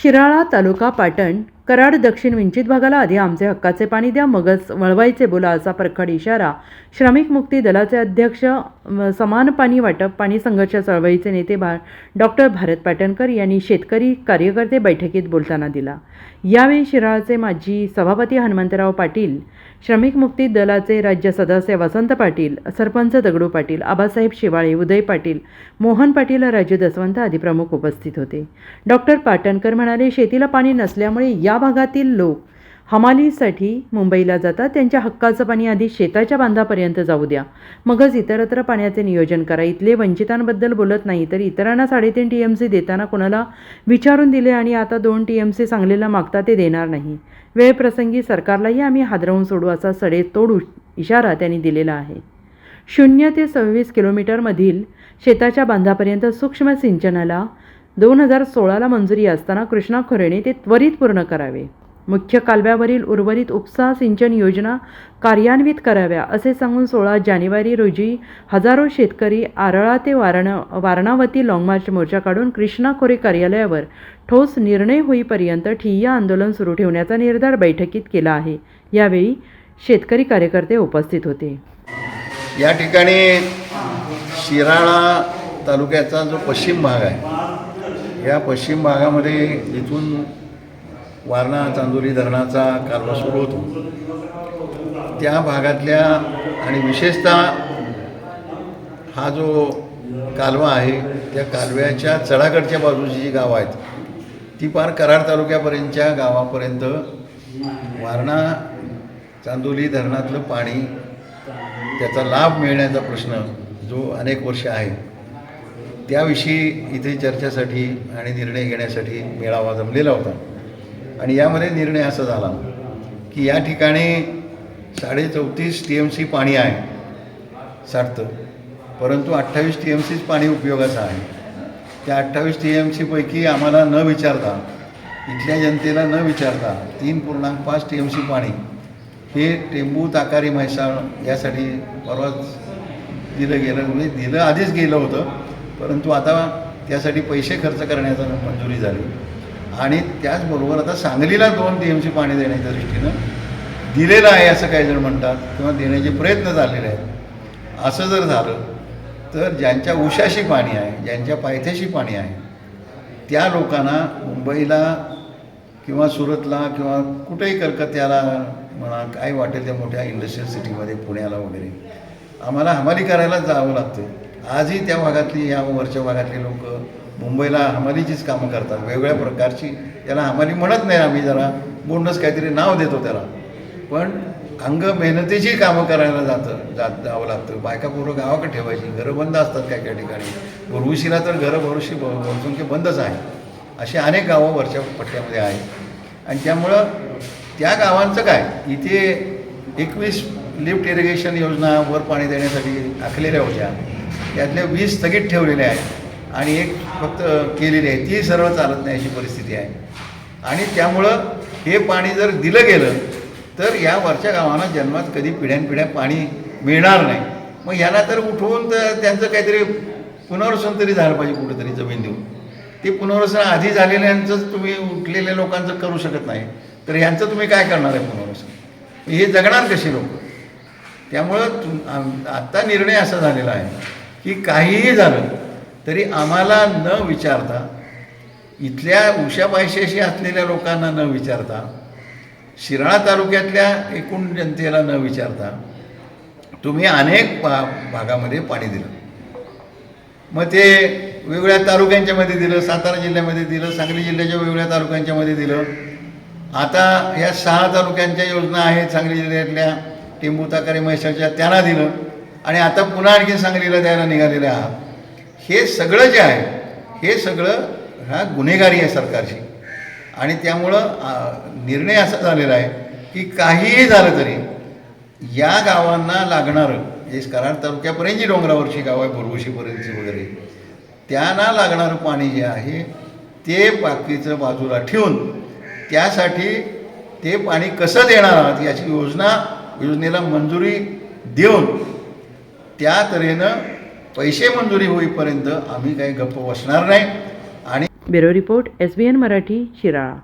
शिराळा तालुका पाटण कराड दक्षिण वंचित भागाला आधी आमचे हक्काचे पाणी द्या मगच वळवायचे बोला असा परखड इशारा श्रमिक मुक्ती दलाचे अध्यक्ष समान पाणी वाटप पाणी संघर्ष चळवळीचे नेते डॉक्टर भारत पाटणकर यांनी शेतकरी कार्यकर्ते बैठकीत बोलताना दिला। यावेळी शिराळाचे माजी सभापती हनुमंतराव पाटील, श्रमिक मुक्ती दलाचे राज्य सदस्य वसंत पाटील, सरपंच दगडू पाटील, आबासाहेब शिवाळे, उदय पाटील, मोहन पाटील, राजू दसवंत आदी प्रमुख उपस्थित होते। डॉक्टर पाटणकर म्हणाले, शेतीला पाणी नसल्यामुळे या भागातील लोक हमालीसाठी मुंबईला जातात। त्यांच्या हक्काचं पाणी आधी शेताच्या बांधापर्यंत जाऊ द्या, मगच इतरत्र पाण्याचे नियोजन करा। इथले वंचितांबद्दल बोलत नाही तर इतरांना 3.5 TMC देताना कोणाला विचारून दिले आणि आता 2 TMC सांगलीला मागता ते देणार नाही। वेळप्रसंगी सरकारलाही आम्ही हादरवून सोडू असा सडेतोड इशारा त्यांनी दिलेला आहे। 0 ते 26 किलोमीटरमधील शेताच्या बांधापर्यंत सूक्ष्म सिंचनाला 2016ला मंजुरी असताना कृष्णा खोरेने ते त्वरित पूर्ण करावे। मुख्य कालव्यावरील उर्वरित उपसा सिंचन योजना कार्यान्वित कराव्या असे सांगून 16 जानेवारी रोजी हजारो शेतकरी आरळा ते वारणावती लाँग मार्च मोर्चा काढून कृष्णा खोरे कार्यालयावर ठोस निर्णय होईपर्यंत ठिय्या आंदोलन सुरू ठेवण्याचा निर्धार बैठकीत केला आहे। यावेळी शेतकरी कार्यकर्ते उपस्थित होते। या ठिकाणी शिराळा तालुक्याचा जो पश्चिम भाग आहे, या पश्चिम भागामध्ये इथून वारणा चांदोली धरणाचा कालवा सुरू होतो, त्या भागातल्या आणि विशेषतः हा जो कालवा आहे त्या कालव्याच्या चढाकडच्या बाजूची जी गावं आहेत ती पार कराड तालुक्यापर्यंतच्या गावापर्यंत वारणा चांदोली धरणातलं पाणी त्याचा लाभ मिळण्याचा प्रश्न जो अनेक वर्ष आहे त्याविषयी इथे चर्चेसाठी आणि निर्णय घेण्यासाठी मेळावा जमलेला होता। आणि यामध्ये निर्णय असा झाला की या ठिकाणी 34.5 TMC पाणी आहे साठतं, परंतु 28 TMCच पाणी उपयोगाचं आहे। त्या 28 TMC पैकी आम्हाला न विचारता, इथल्या जनतेला न विचारता 3.5 TMC पाणी हे टेंबू ताकारी म्हैसाळ यासाठी परवाच दिलं गेलं, म्हणजे दिलं आधीच गेलं होतं, परंतु आता त्यासाठी पैसे खर्च करण्याचा मंजुरी झाली। आणि त्याचबरोबर आता सांगलीला 2 TMC पाणी देण्याच्या दृष्टीनं दिलेलं आहे असं काही जण म्हणतात किंवा देण्याचे प्रयत्न झालेले आहेत। असं जर झालं तर ज्यांच्या उशाशी पाणी आहे, ज्यांच्या पायथ्याशी पाणी आहे त्या लोकांना मुंबईला किंवा सुरतला किंवा कुठेही कलकत्त्याला म्हणा काय वाटेल त्या मोठ्या इंडस्ट्रियल सिटीमध्ये पुण्याला वगैरे आम्हाला हमाली करायला जावं लागतं। आजही त्या भागातली या वरच्या भागातली लोक मुंबईला हमालीचीच कामं करतात, वेगवेगळ्या प्रकारची। त्याला हमाली म्हणत नाही, आम्ही जरा बोंडच काहीतरी नाव देतो त्याला, पण अंग मेहनतीची कामं करायला जावं लागतं। बायका पोरं गावाकडे ठेवायची, घरं बंद असतात काय काय ठिकाणी, बुरवशीला तर घरं बहुसंख्य बंदच आहे। अशी अनेक गावं वरच्या पट्ट्यामध्ये आहेत आणि त्यामुळं त्या गावांचं काय, इथे 21 लिफ्ट इरिगेशन योजना वर पाणी देण्यासाठी आखलेल्या होत्या, त्यातल्या 20 स्थगित ठेवलेल्या आहेत आणि एक फक्त केलेली आहे, ती सर्व चालत नाही अशी परिस्थिती आहे। आणि त्यामुळं हे पाणी जर दिलं गेलं तर या वरच्या गावांना जन्मात कधी पिढ्यानपिढ्या पाणी मिळणार नाही। मग यांना तर उठवून तर त्यांचं काहीतरी पुनर्वसन तरी झालं पाहिजे, कुठेतरी जमीन देऊन। ते पुनर्वसन आधी झालेल्यांचंच तुम्ही उठलेल्या लोकांचं करू शकत नाही तर यांचं तुम्ही काय करणार आहे पुनर्वसन? हे जगणार कसे लोक? त्यामुळं आत्ता निर्णय असा झालेला आहे की काहीही झालं तरी आम्हाला न विचारता, इथल्या उशापायशाशी असलेल्या लोकांना न विचारता, शिराळा तालुक्यातल्या एकूण जनतेला न विचारता तुम्ही अनेक भागामध्ये पाणी दिलं। मग ते वेगवेगळ्या तालुक्यांच्यामध्ये दिलं, सातारा जिल्ह्यामध्ये दिलं, सांगली जिल्ह्याच्या वेगवेगळ्या तालुक्यांच्यामध्ये दिलं। आता या 6 तालुक्यांच्या योजना आहेत सांगली जिल्ह्यातल्या टेंबू ताकारी म्हैसाळच्या, त्यांना दिलं आणि आता पुन्हा आणखी सांगलीला द्यायला निघालेले आहात। हे सगळं जे आहे हे सगळं हा गुन्हेगारी आहे सरकारची। आणि त्यामुळं निर्णय असा झालेला आहे की काहीही झालं तरी या गावांना लागणारं, जे कराड तालुक्यापर्यंत जी डोंगरावरची गावं आहे बुरवशीपर्यंतची वगैरे, त्यांना लागणारं पाणी जे आहे ते बाकीचं बाजूला ठेवून त्यासाठी ते पाणी कसं देणार आहात याची योजनेला मंजुरी देऊन त्या तऱ्हेनं पैसे मंजुरी होईपर्यंत आम्ही काही गप्प बसणार नाही। आणि bureau report SBN Marathi Shirala.